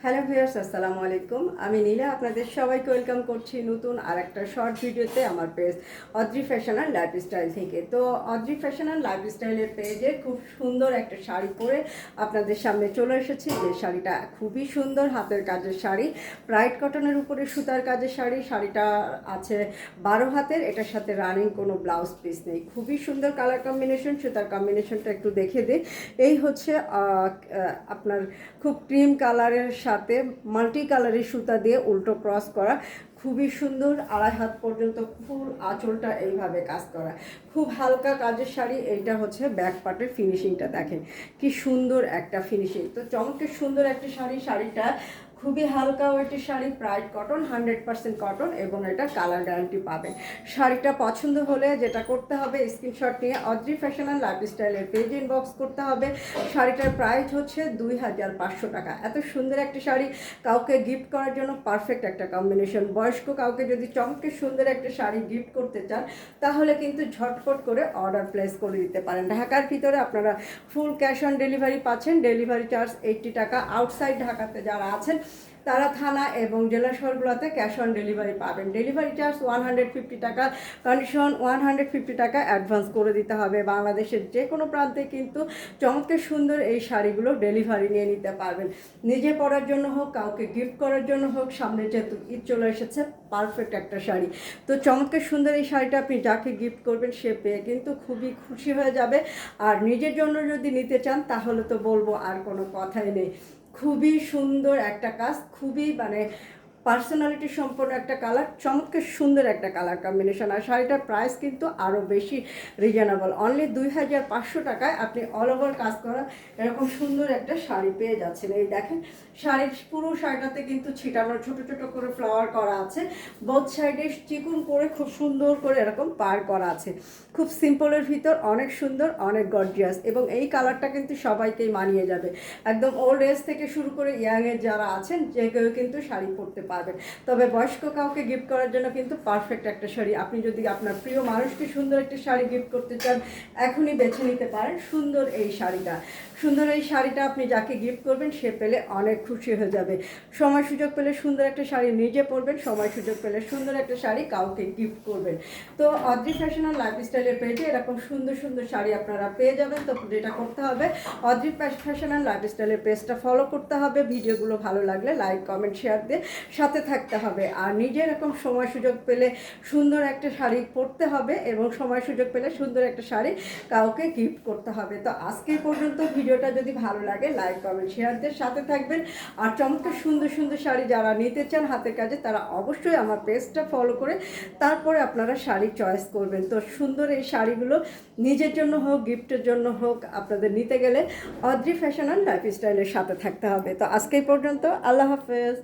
Hello viewers, আসসালামু আলাইকুম। আমি নীলা আপনাদের সবাইকে ওয়েলকাম করছি নতুন আরেকটা শর্ট ভিডিওতে আমার page Adri fashion and lifestyle থেকে। তো অদ্রি ফ্যাশন অ্যান্ড লাইফস্টাইলের পেজে খুব সুন্দর একটা শাড়ি পরে আপনাদের সামনে চলে এসেছি। যে শাড়িটা খুবই সুন্দর, হাতের কাজের শাড়ি, ব্রাইট কটনের উপরে সুতার কাজের শাড়ি। শাড়িটা আছে 12 হাতের, এটার সাথে রানিং কোনো ব্লাউজ পিস নেই। খুবই সুন্দর কালার কম্বিনেশন, সুতার কম্বিনেশনটা একটু দেখে দিই। এই হচ্ছে আপনার খুব ক্রিম কালারের সাথে মাল্টি কালারের সুতা দিয়ে উল্টো ক্রস করা, খুবই সুন্দর। 2.5 হাত পর্যন্ত ফুল আঁচলটা এইভাবে কাজ করা, খুব হালকা কাজের শাড়ি। এইটা হচ্ছে ব্যাক পার্টের ফিনিশিংটা দেখেন কি সুন্দর একটা ফিনিশিং। তো চমৎকার সুন্দর একটা শাড়ি। শাড়িটা খুবই হালকা ওয়েটের শাড়ি, ব্রাইট কটন, 100% কটন, এবং এটা কালার গ্যারান্টি পাবেন। শাড়িটা পছন্দ হলে যেটা করতে হবে, স্ক্রিনশট নিয়ে অদ্রি ফ্যাশন অ্যান্ড লাইফস্টাইলের পেজ ইনবক্স করতে হবে। শাড়িটার প্রাইস হচ্ছে 2500 টাকা। এত সুন্দর একটা শাড়ি কাউকে গিফট করার জন্য পারফেক্ট একটা কম্বিনেশন। বয়স্ক কাউকে যদি চমৎকার সুন্দর একটা শাড়ি গিফট করতে চান তাহলে কিন্তু ঝটপট করে অর্ডার প্লেস করে দিতে পারেন। ঢাকার ভিতরে আপনারা ফুল ক্যাশ অন ডেলিভারি পাচ্ছেন, ডেলিভারি চার্জ 80 টাকা। আউটসাইড ঢাকাতে যারা আছেন তারা থানা এবং জেলা শহরগুলোতে ক্যাশ অন ডেলিভারি পাবেন। ডেলিভারি চার্জ 150 টাকা, কন্ডিশন 150 টাকা অ্যাডভান্স করে দিতে হবে। বাংলাদেশের যে কোনো প্রান্তে কিন্তু চমৎকার সুন্দর এই শাড়িগুলো ডেলিভারি নিয়ে নিতে পারবেন। নিজে পরার জন্য হোক, কাউকে গিফট করার জন্য হোক, সামনে যেহেতু ঈদ চলে এসেছে, পারফেক্ট একটা শাড়ি। তো চমৎকার সুন্দর এই শাড়িটা আপনি যাকে গিফট করবেন সে পেয়ে কিন্তু খুবই খুশি হয়ে যাবে। আর নিজের জন্য যদি নিতে চান তাহলে তো বলবো আর কোনো কথাই নেই। খুবই সুন্দর একটা কাজ, খুবই পার্সোনালিটি সম্পন্ন একটা কালার, চমৎকার সুন্দর একটা কালার কম্বিনেশন। আর শাড়িটার প্রাইস কিন্তু আরও বেশি রিজনেবল, অনলি 2500 টাকায় আপনি অল ওভার কাজ করা এরকম সুন্দর একটা শাড়ি পেয়ে যাচ্ছেন। এই দেখেন শাড়ির পুরো শাড়িটাতে কিন্তু ছিটানো ছোট ছোট করে ফ্লাওয়ার করা আছে, বোথ সাইডে চিকুন করে খুব সুন্দর করে এরকম পার করা আছে। খুব সিম্পলের ভিতর অনেক সুন্দর, অনেক গর্জিয়াস, এবং এই কালারটা কিন্তু সবাইকেই মানিয়ে যাবে। একদম ওল্ড এজ থেকে শুরু করে ইয়াংয়ের যারা আছেন যে কেউ কিন্তু শাড়ি পরতে পারবেন। তবে বয়স্ক কাউকে গিফট করার জন্য কিন্তু পারফেক্ট একটা শাড়ি। আপনি যদি আপনার প্রিয় মানুষকে সুন্দর একটা শাড়ি গিফট করতে চান এখনই বেছে নিতে পারেন সুন্দর এই শাড়িটা। সুন্দর এই শাড়িটা আপনি যাকে গিফট করবেন সে পেলে অনেক খুশি হয়ে যাবে। সময় সুযোগ পেলে সুন্দর একটা শাড়ি নিজে পরবেন, সময় সুযোগ পেলে সুন্দর একটা শাড়ি কাউকে গিফট করবেন। তো অদ্রি ফ্যাশন অ্যান্ড লাইফস্টাইলের পেজে এরকম সুন্দর সুন্দর শাড়ি আপনারা পেয়ে যাবেন। তো যেটা করতে হবে, অদ্রি ফ্যাশন অ্যান্ড লাইফস্টাইলের পেজটা ফলো করতে হবে, ভিডিওগুলো ভালো লাগলে লাইক কমেন্ট শেয়ার দিয়ে সাথে থাকতে হবে। আর নিজে এরকম সময় সুযোগ পেলে সুন্দর একটা শাড়ি পরতে হবে, এবং সময় সুযোগ পেলে সুন্দর একটা শাড়ি কাউকে গিফট করতে হবে। তো আজকে পর্যন্ত ভিডিওটা যদি ভালো লাগে লাইক কমেন্ট শেয়ার দিয়ে সাথে থাকবেন। আর চমৎকার সুন্দর সুন্দর শাড়ি যারা নিতে চান হাতের কাজে তারা অবশ্যই আমার পেজটা ফলো করে তারপরে আপনারা শাড়ি চয়েস করবেন। তো সুন্দর এই শাড়িগুলো নিজের জন্য হোক, গিফটের জন্য হোক, আপনাদের নিতে গেলে অদ্রি ফ্যাশন অ্যান্ড লাইফস্টাইলের সাথে থাকতে হবে। তো আজকে পর্যন্ত, আল্লাহ হাফেজ।